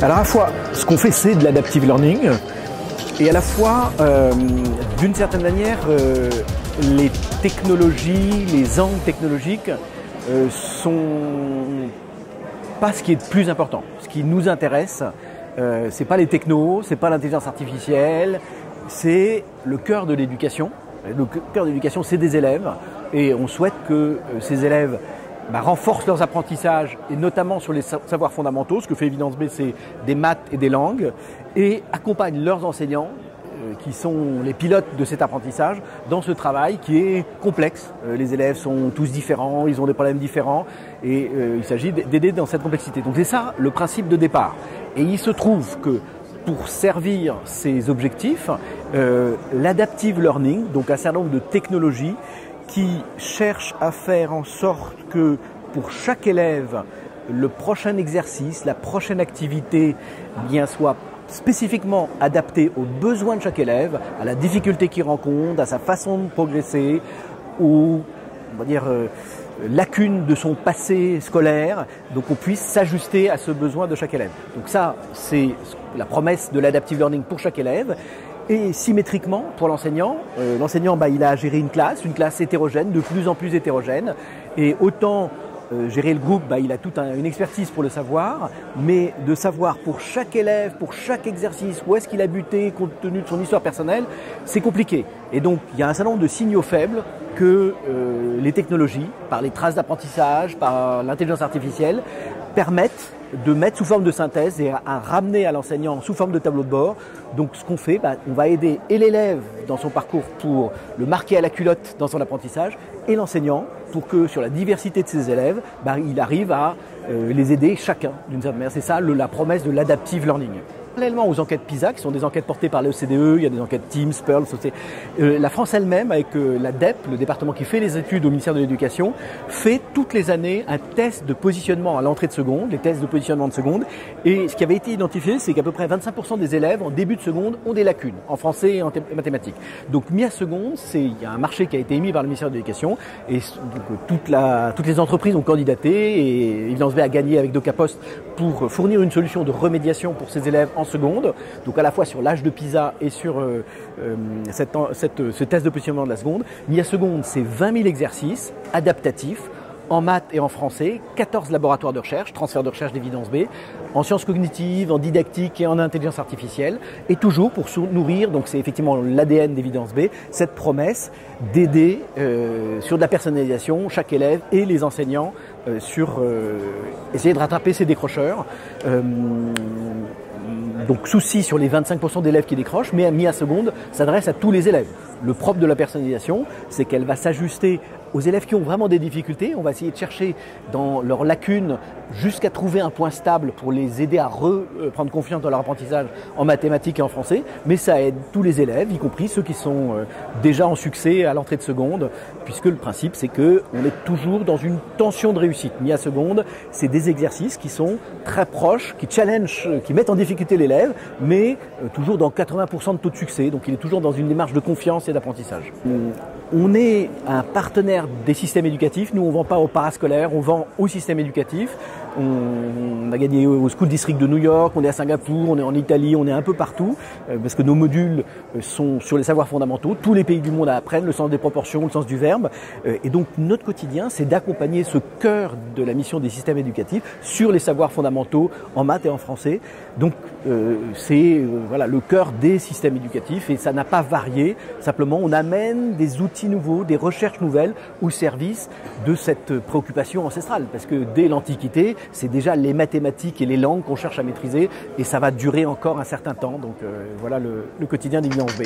Alors à la fois, ce qu'on fait, c'est de l'adaptive learning, et à la fois, d'une certaine manière, les technologies, les angles technologiques sont pas ce qui est le plus important. Ce qui nous intéresse, c'est pas les technos, c'est pas l'intelligence artificielle, c'est le cœur de l'éducation. Le cœur de l'éducation, c'est des élèves, et on souhaite que ces élèves renforcent leurs apprentissages, et notamment sur les savoirs fondamentaux. Ce que fait Evidence B, c'est des maths et des langues, et accompagnent leurs enseignants, qui sont les pilotes de cet apprentissage, dans ce travail qui est complexe. Les élèves sont tous différents, ils ont des problèmes différents, et il s'agit d'aider dans cette complexité. Donc c'est ça le principe de départ. Et il se trouve que pour servir ces objectifs, l'adaptive learning, donc un certain nombre de technologies qui cherchent à faire en sorte que pour chaque élève, le prochain exercice, la prochaine activité soit spécifiquement adapté aux besoins de chaque élève, à la difficulté qu'il rencontre, à sa façon de progresser, aux lacunes de son passé scolaire, donc on puisse s'ajuster à ce besoin de chaque élève. Donc ça, c'est la promesse de l'adaptive learning pour chaque élève. Et symétriquement, pour l'enseignant, il a à gérer une classe hétérogène, de plus en plus hétérogène, et autant gérer le groupe, il a toute une expertise pour le savoir, mais de savoir pour chaque élève, pour chaque exercice, où est-ce qu'il a buté compte tenu de son histoire personnelle, c'est compliqué. Et donc, il y a un certain nombre de signaux faibles que les technologies, par les traces d'apprentissage, par l'intelligence artificielle, permettent de mettre sous forme de synthèse et à ramener à l'enseignant sous forme de tableau de bord. Donc ce qu'on fait, on va aider et l'élève dans son parcours pour le marquer à la culotte dans son apprentissage, et l'enseignant pour que sur la diversité de ses élèves, il arrive à les aider chacun d'une certaine manière. C'est ça la promesse de l'adaptive learning. Parallèlement aux enquêtes PISA, qui sont des enquêtes portées par l'OCDE, il y a des enquêtes Teams, Pearl, la France elle-même, avec la DEP, le département qui fait les études au ministère de l'Éducation, fait toutes les années un test de positionnement à l'entrée de seconde, les tests de positionnement de seconde. Et ce qui avait été identifié, c'est qu'à peu près 25% des élèves en début de seconde ont des lacunes en français et en mathématiques. Donc MIA seconde, il y a un marché qui a été émis par le ministère de l'Éducation, et donc, toutes les entreprises ont candidaté, et Evidence B a gagné avec DocaPost pour fournir une solution de remédiation pour ces élèves en seconde, donc à la fois sur l'âge de PISA et sur ce test de positionnement de la seconde. MIA seconde, c'est 20 000 exercices adaptatifs en maths et en français, 14 laboratoires de recherche, transfert de recherche d'Evidence B, en sciences cognitives, en didactique et en intelligence artificielle, et toujours pour nourrir, donc c'est effectivement l'ADN d'Evidence B, cette promesse d'aider sur de la personnalisation chaque élève et les enseignants sur essayer de rattraper ces décrocheurs. Donc souci sur les 25% d'élèves qui décrochent, mais MIA seconde s'adresse à tous les élèves. Le propre de la personnalisation, c'est qu'elle va s'ajuster aux élèves qui ont vraiment des difficultés. On va essayer de chercher dans leurs lacunes jusqu'à trouver un point stable pour les aider à reprendre confiance dans leur apprentissage en mathématiques et en français. Mais ça aide tous les élèves, y compris ceux qui sont déjà en succès à l'entrée de seconde, puisque le principe, c'est qu'on est toujours dans une tension de réussite. MIA seconde, c'est des exercices qui sont très proches, qui challenge, qui mettent en difficulté l'élève, mais toujours dans 80% de taux de succès. Donc il est toujours dans une démarche de confiance et d'apprentissage. On est un partenaire des systèmes éducatifs. Nous, on ne vend pas aux parascolaires, on vend au système éducatif. On a gagné au School District de New York, on est à Singapour, on est en Italie, on est un peu partout, parce que nos modules sont sur les savoirs fondamentaux. Tous les pays du monde apprennent le sens des proportions, le sens du verbe. Et donc, notre quotidien, c'est d'accompagner ce cœur de la mission des systèmes éducatifs sur les savoirs fondamentaux en maths et en français. Donc, c'est le cœur des systèmes éducatifs, et ça n'a pas varié. Simplement, on amène des outils nouveaux, des recherches nouvelles au service de cette préoccupation ancestrale. Parce que dès l'Antiquité, c'est déjà les mathématiques et les langues qu'on cherche à maîtriser, et ça va durer encore un certain temps. Donc voilà le quotidien d'Evidence B.